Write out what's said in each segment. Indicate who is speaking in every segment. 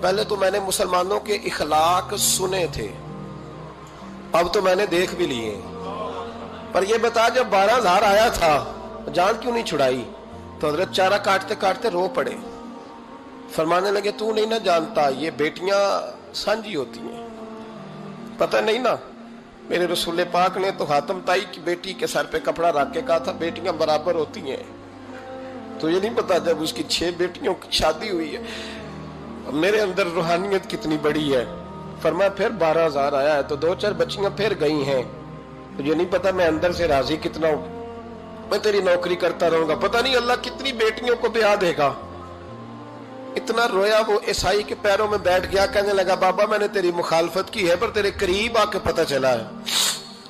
Speaker 1: پہلے تو میں نے مسلمانوں کے اخلاق سنے تھے، اب تو میں نے دیکھ بھی لیے، پر یہ بتا جب 12,000 آیا تھا جان کیوں نہیں چھڑائی؟ تو حضرت چارہ کاٹتے کاٹتے رو پڑے، فرمانے لگے تو نہیں نہ جانتا یہ بیٹیاں سانجی ہوتی ہیں، پتہ نہیں نا؟ میرے رسول پاک نے تو حاتم تائی کی بیٹی کے سر پہ کپڑا رکھ کے کہا تھا بیٹیاں برابر ہوتی ہیں، تو یہ نہیں پتا جب اس کی 6 بیٹیوں کی شادی ہوئی ہے میرے اندر روحانیت کتنی بڑی ہے۔ فرمایا پھر 12,000 آیا ہے تو 2-4 بچیاں پھر گئی ہیں، تجھے نہیں پتا میں اندر سے راضی کتنا ہوں، میں تیری نوکری کرتا رہوں گا، پتہ نہیں اللہ کتنی بیٹیوں کو بیاہ دے گا۔ اتنا رویا وہ عیسائی کے پیروں میں بیٹھ گیا، کہنے لگا بابا میں نے تیری مخالفت کی ہے پر تیرے قریب آ کے پتہ چلا ہے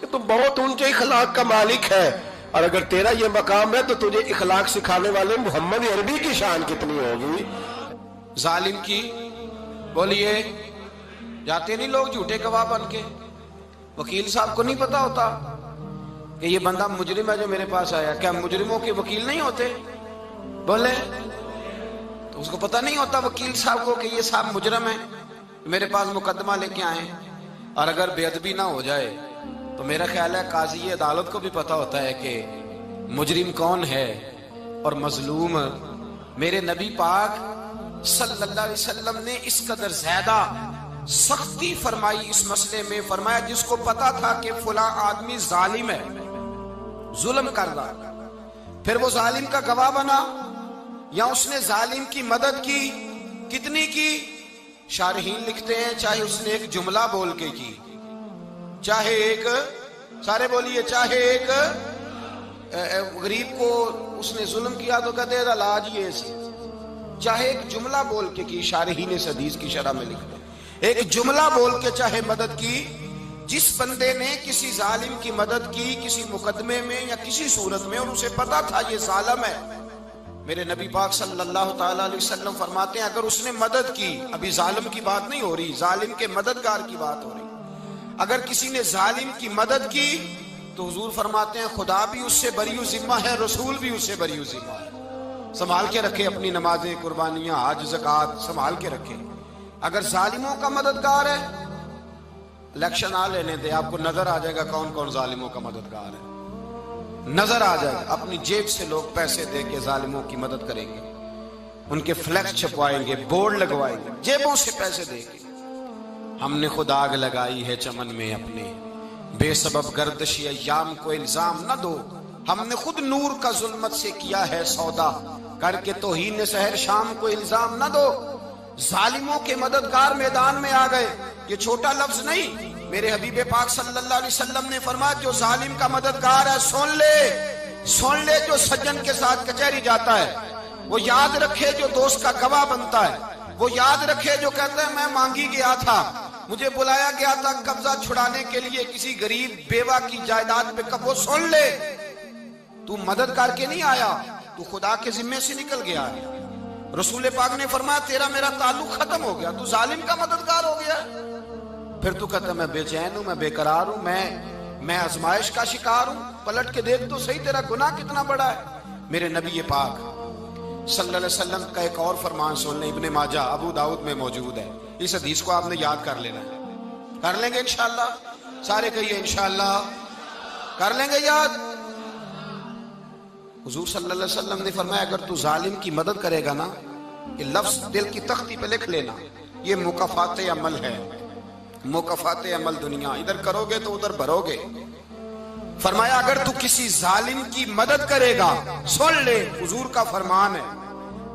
Speaker 1: کہ تو بہت اونچے اخلاق کا مالک ہے، اور اگر تیرا یہ مقام ہے تو تجھے اخلاق سکھانے والے محمد عربی کی شان کتنی ہوگی۔
Speaker 2: ظالم کی بولیے جاتے نہیں لوگ جھوٹے گواہ بن کے، وکیل صاحب کو نہیں پتا ہوتا کہ یہ بندہ مجرم ہے جو میرے پاس آیا، کیا مجرموں کے وکیل نہیں ہوتے؟ بولے تو اس کو پتہ نہیں ہوتا وکیل صاحب کو کہ یہ صاحب مجرم ہے، میرے پاس مقدمہ لے کے آئے، اور اگر بے ادبی نہ ہو جائے تو میرا خیال ہے قاضی عدالت کو بھی پتا ہوتا ہے کہ مجرم کون ہے اور مظلوم۔ میرے نبی پاک صلی اللہ علیہ وسلم نے اس قدر زیادہ سختی فرمائی اس مسئلے میں، فرمایا جس کو پتا تھا کہ فلاں آدمی ظالم ہے، ظلم کر رہا، پھر وہ ظالم کا گواہ بنا یا اس نے ظالم کی مدد کی، کتنی کی؟ شارحین لکھتے ہیں چاہے اس نے ایک جملہ بول کے کی، چاہے ایک، سارے بولیے، چاہے ایک غریب کو اس نے ظلم کیا تو کہتے ہیں علاج یہ سی، چاہے ایک جملہ بول کے کی، شارحین اس حدیث کی شرح میں لکھتے ہیں ایک جملہ بول کے چاہے مدد کی، جس بندے نے کسی ظالم کی مدد کی کسی مقدمے میں یا کسی صورت میں اور اسے پتا تھا یہ ظالم ہے، میرے نبی پاک صلی اللہ تعالی علیہ وسلم فرماتے ہیں اگر اس نے مدد کی، ابھی ظالم کی بات نہیں ہو رہی، ظالم کے مددگار کی بات ہو رہی، اگر کسی نے ظالم کی مدد کی تو حضور فرماتے ہیں خدا بھی اس سے بری و ذمہ ہے، رسول بھی اس سے بری و ذمہ ہے۔ سنبھال کے رکھے اپنی نمازیں، قربانیاں، حج، زکوٰۃ سنبھال کے رکھے۔ اگر ظالموں کا مددگار ہے، الیکشن آ لینے دے، آپ کو نظر آ جائے گا کون کون ظالموں کا مددگار ہے، نظر آ جائے گا۔ اپنی جیب سے لوگ پیسے دے کے ظالموں کی مدد کریں گے، ان کے فلیکس چھپوائیں گے، بورڈ لگوائیں گے، جیبوں سے پیسے دے کے۔ ہم نے خود آگ لگائی ہے چمن میں اپنے، بے سبب گردشی ایام کو الزام نہ دو، ہم نے خود نور کا ظلمت سے کیا ہے سودا، کر کے توہین سحر شام کو الزام نہ دو۔ ظالموں کے مددگار میدان میں آ گئے، یہ چھوٹا لفظ نہیں، میرے حبیب پاک صلی اللہ علیہ وسلم نے فرمایا جو ظالم کا مددگار ہے سن لے جو سجن کے ساتھ کچہری جاتا ہے، وہ یاد رکھے جو دوست کا گواہ بنتا ہے، وہ یاد رکھے جو کہتا ہے میں مانگی گیا تھا، مجھے بلایا گیا تھا قبضہ چھڑانے کے لیے کسی غریب بیوہ کی جائیداد پہ، وہ سن لے تو مدد کر کے نہیں آیا، تو خدا کے ذمے سے نکل گیا ہے۔ رسول پاک نے فرمایا تیرا میرا تعلق ختم ہو گیا، تو ظالم کا مددگار ہو گیا، پھر تو کہتا میں بے چین ہوں، میں بے قرار ہوں، میں آزمائش کا شکار ہوں، پلٹ کے دیکھ تو صحیح تیرا گناہ کتنا بڑا ہے۔ میرے نبی پاک صلی اللہ علیہ وسلم کا ایک اور فرمان سن لیں، ابن ماجہ ابو داؤد میں موجود ہے، اس حدیث کو آپ نے یاد کر لینا ہے، کر لیں گے انشاءاللہ، سارے کہیے انشاءاللہ، کر لیں گے یاد۔ حضور صلی اللہ علیہ وسلم نے فرمایا اگر تو ظالم کی مدد کرے گا نا، یہ لفظ دل کی تختی پہ لکھ لینا، یہ مکافات عمل ہے، مکافات عمل دنیا، ادھر کرو گے تو ادھر بھرو گے۔ فرمایا اگر تو کسی ظالم کی مدد کرے گا، سن لے حضور کا فرمان ہے،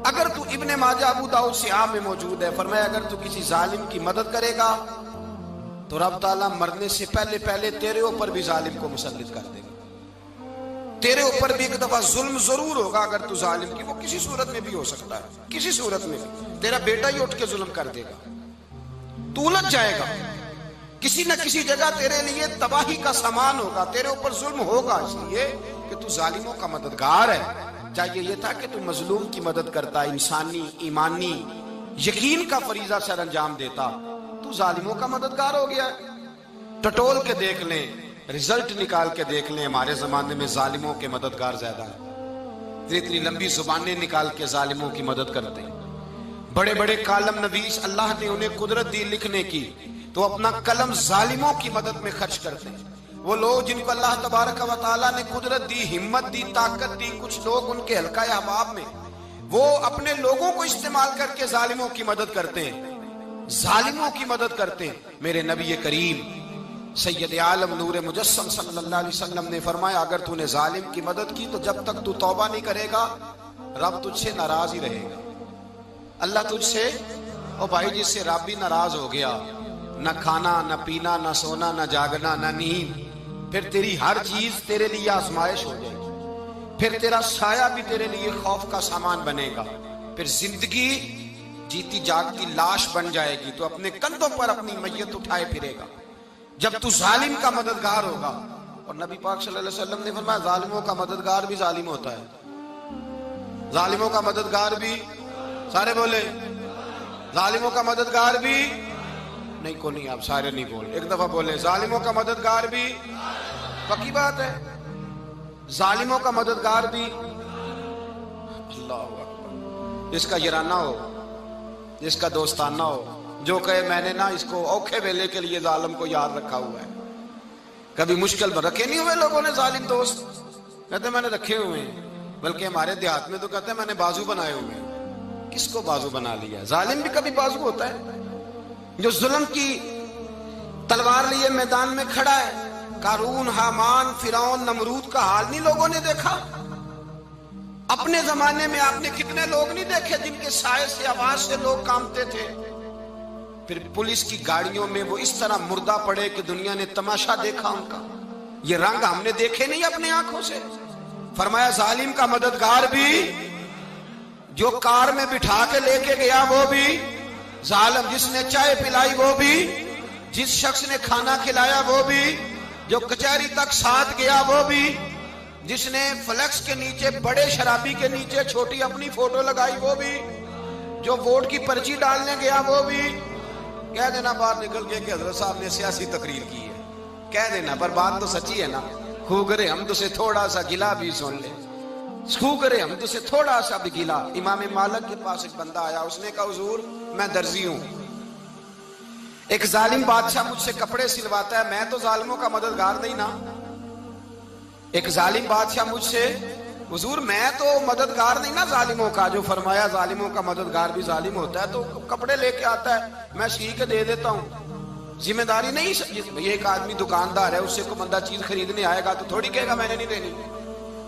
Speaker 2: اگر تو ابن ماجہ ابو داؤد سیاہ میں موجود ہے، فرمایا اگر تو کسی ظالم کی مدد کرے گا تو رب تعالیٰ مرنے سے پہلے تیرے اوپر بھی ظالم کو مسلط کر دے گا، تیرے اوپر بھی ایک دفعہ ظلم ضرور ہوگا اگر تو ظالم کی، وہ کسی صورت میں بھی ہو سکتا ہے، کسی صورت میں بھی تیرا بیٹا ہی اٹھ کے ظلم کر دے گا، تو الجھ جائے گا، کسی نہ کسی جگہ تیرے لیے تباہی کا سامان ہوگا، تیرے اوپر ظلم ہوگا، اس لیے کہ تو ظالموں کا مددگار ہے۔ چاہیے یہ تھا کہ تو مظلوم کی مدد کرتا، انسانی ایمانی یقین کا فریضہ سر انجام دیتا، تو ظالموں کا مددگار ہو گیا۔ ٹٹول کے دیکھ لیں، رزلٹ نکال کے دیکھ لیں، ہمارے زمانے میں ظالموں کے مددگار زیادہ ہیں، اتنی لمبی زبانیں نکال کے ظالموں کی مدد کرتے ہیں، بڑے بڑے کالم نویس اللہ نے انہیں قدرت دی لکھنے کی، تو اپنا قلم ظالموں کی مدد میں خرچ کرتے ہیں۔ وہ لوگ جن کو اللہ تبارک و تعالیٰ نے قدرت دی، ہمت دی، طاقت دی، کچھ لوگ ان کے حلقہ احباب میں، وہ اپنے لوگوں کو استعمال کر کے ظالموں کی مدد کرتے ہیں، ظالموں کی مدد کرتے ہیں۔ میرے نبی کریم سید عالم نور مجسم صلی اللہ علیہ وسلم نے فرمایا، اگر تو نے ظالم کی مدد کی تو جب تک تو توبہ نہیں کرے گا رب تجھ سے ناراض ہی رہے گا۔ اللہ تجھ سے، او بھائی جس سے رب بھی ناراض ہو گیا، نہ کھانا نہ پینا نہ سونا نہ جاگنا نہ نیند، پھر تیری ہر چیز تیرے لیے آزمائش ہو جائے گی، پھر تیرا سایہ بھی تیرے لیے خوف کا سامان بنے گا، پھر زندگی جیتی جاگتی لاش بن جائے گی، تو اپنے کندھوں پر اپنی میت اٹھائے پھرے گا جب تو ظالم کا مددگار ہوگا۔ اور نبی پاک صلی اللہ علیہ وسلم نے فرمایا، ظالموں کا مددگار بھی ظالم ہوتا ہے، ظالموں کا مددگار بھی، سارے بولے ظالموں کا مددگار بھی نہیں، کو نہیں، آپ سارے نہیں بولے، ایک دفعہ بولے ظالموں کا مددگار بھی، پکی بات ہے، ظالموں کا مددگار بھی۔ اللہ اکبر، جس کا یارانہ ہو، جس کا دوستانہ ہو، جو کہے میں نے نا اس کو اوکھے ویلے کے لیے ظالم کو یاد رکھا ہوا ہے۔ کبھی مشکل میں رکھے نہیں ہوئے لوگوں نے ظالم دوست، کہتے میں نے رکھے ہوئے ہیں، بلکہ ہمارے دیہات میں تو کہتے ہیں میں نے بازو بنائے ہوئے ہیں۔ کس کو بازو بنا لیا؟ ظالم بھی کبھی بازو ہوتا ہے، جو ظلم کی تلوار لیے میدان میں کھڑا ہے۔ قارون، حامان، فرعون، نمرود کا حال نہیں لوگوں نے دیکھا؟ اپنے زمانے میں آپ نے کتنے لوگ نہیں دیکھے جن کے سائے سے، آواز سے لوگ کانپتے تھے؟ پھر پولیس کی گاڑیوں میں وہ اس طرح مردہ پڑے کہ دنیا نے تماشا دیکھا ان کا۔ یہ رنگ ہم نے دیکھے نہیں اپنے آنکھوں سے۔ فرمایا ظالم کا مددگار بھی، جو کار میں بٹھا کے لے کے گیا وہ بھی ظالم، جس نے چائے پلائی وہ بھی، جس شخص نے کھانا کھلایا وہ بھی، جو کچہری تک ساتھ گیا وہ بھی، جس نے فلیکس کے نیچے، بڑے شرابی کے نیچے چھوٹی اپنی فوٹو لگائی وہ بھی، جو ووٹ کی پرچی ڈالنے گیا وہ بھی۔ کہہ دینا باہر نکل کے کہ حضرت صاحب نے سیاسی تقریر کی ہے، کہہ دینا، پر بات تو سچی ہے نا۔ خو کرے ہم تو سے تھوڑا سا گلا بھی سن لے، خو کرے ہم تو سے تھوڑا سا بھی گلا۔ امام مالک کے پاس ایک بندہ آیا، اس نے کہا حضور میں درزی ہوں، ایک ظالم بادشاہ مجھ سے کپڑے سلواتا ہے، میں تو ظالموں کا مددگار نہیں نا۔ ایک ظالم بادشاہ مجھ سے، حضور میں تو مددگار نہیں نا ظالموں کا۔ جو فرمایا ظالموں کا مددگار بھی ظالم ہوتا ہے، تو کپڑے لے کے آتا ہے میں سی کے دے دیتا ہوں، ذمہ داری نہیں۔ یہ ایک آدمی دکاندار ہے، اس سے کوئی بندہ چیز خریدنے آئے گا تو تھوڑی کہے گا میں نے نہیں دینی،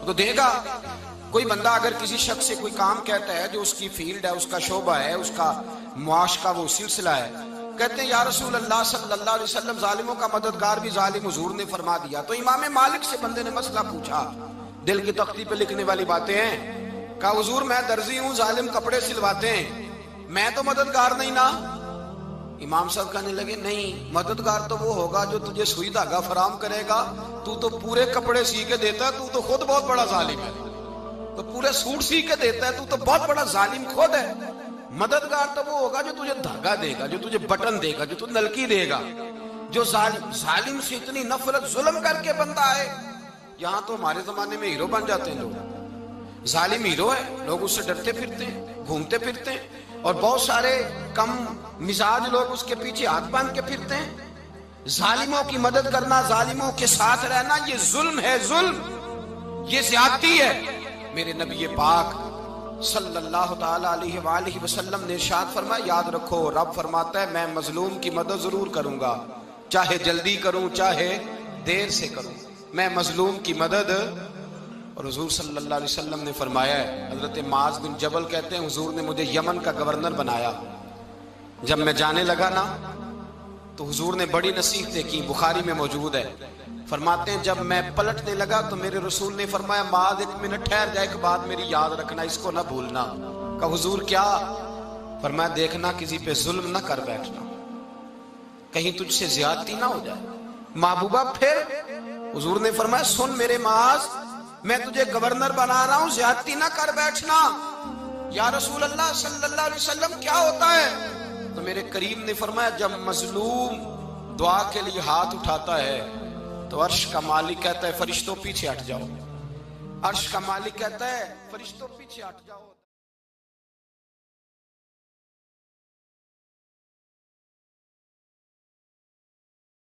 Speaker 2: تو دے گا۔ کوئی بندہ اگر کسی شخص سے کوئی کام کہتا ہے جو اس کی فیلڈ ہے، اس کا شعبہ ہے، اس کا معاش کا وہ سلسلہ ہے، کہتے ہیں یا رسول اللہ صلی اللہ علیہ وسلم ظالموں کا مددگار بھی ظالم، حضور نے فرما دیا۔ تو امام مالک سے بندے نے مسئلہ پوچھا، دل کی تختی پہ لکھنے والی باتیں ہیں، کہا حضور میں درزی ہوں، ظالم کپڑے سلواتے ہیں، میں تو مددگار نہیں نا۔ امام صاحب کہنے لگے نہیں، مددگار تو وہ ہوگا جو تجھے سوئی دھاگا فراہم کرے گا، تو پورے کپڑے سی کے دیتا ہے، تو خود بہت بڑا ظالم ہے، تو پورے سوٹ سی کے دیتا ہے، تو بہت بڑا ظالم خود ہے۔ مددگار تو وہ ہوگا جو تجھے دھاگا دے گا، جو تجھے بٹن دے گا، جو تجھے نلکی دے گا۔ جو ظالم سے اتنی نفرت ظلم کر کے بندہ آئے، یہاں تو ہمارے زمانے میں ہیرو بن جاتے ہیں لوگ، ظالم ہیرو ہے، لوگ اس سے ڈرتے پھرتے ہیں، گھومتے پھرتے ہیں، اور بہت سارے کم مزاج لوگ اس کے پیچھے ہاتھ باندھ کے پھرتے ہیں۔ ظالموں کی مدد کرنا، ظالموں کے ساتھ رہنا، یہ ظلم ہے، ظلم، یہ زیادتی ہے۔ میرے نبی پاک صلی اللہ تعالی علیہ وآلہ وسلم نے ارشاد فرمایا، یاد رکھو رب فرماتا ہے میں مظلوم کی مدد ضرور کروں گا، چاہے جلدی کروں چاہے دیر سے کروں، میں مظلوم کی مدد۔ اور حضور صلی اللہ علیہ وسلم نے فرمایا ہے، حضرت معاذ بن جبل کہتے ہیں حضور نے مجھے یمن کا گورنر بنایا، جب میں جانے لگا نا تو حضور نے بڑی نصیحتیں کی، بخاری میں موجود ہے، فرماتے ہیں جب میں پلٹنے لگا تو میرے رسول نے فرمایا معاذ ایک منٹ ٹھہر جا، ایک بات میری یاد رکھنا، اس کو نہ بھولنا۔ کہا حضور کیا؟ فرمایا دیکھنا کسی پہ ظلم نہ کر بیٹھنا، کہیں تجھ سے زیادتی نہ ہو جائے۔ محبوبہ پھر حضور نے فرمایا سن میرے معاذ، میں تجھے گورنر بنا رہا ہوں، زیادتی نہ کر بیٹھنا۔ یا رسول اللہ صلی اللہ علیہ وسلم کیا ہوتا ہے؟ تو میرے کریم نے فرمایا جب مظلوم دعا کے لیے ہاتھ اٹھاتا ہے تو عرش کا مالک کہتا ہے فرشتوں پیچھے ہٹ جاؤ، عرش کا مالک کہتا ہے فرشتوں پیچھے ہٹ جاؤ۔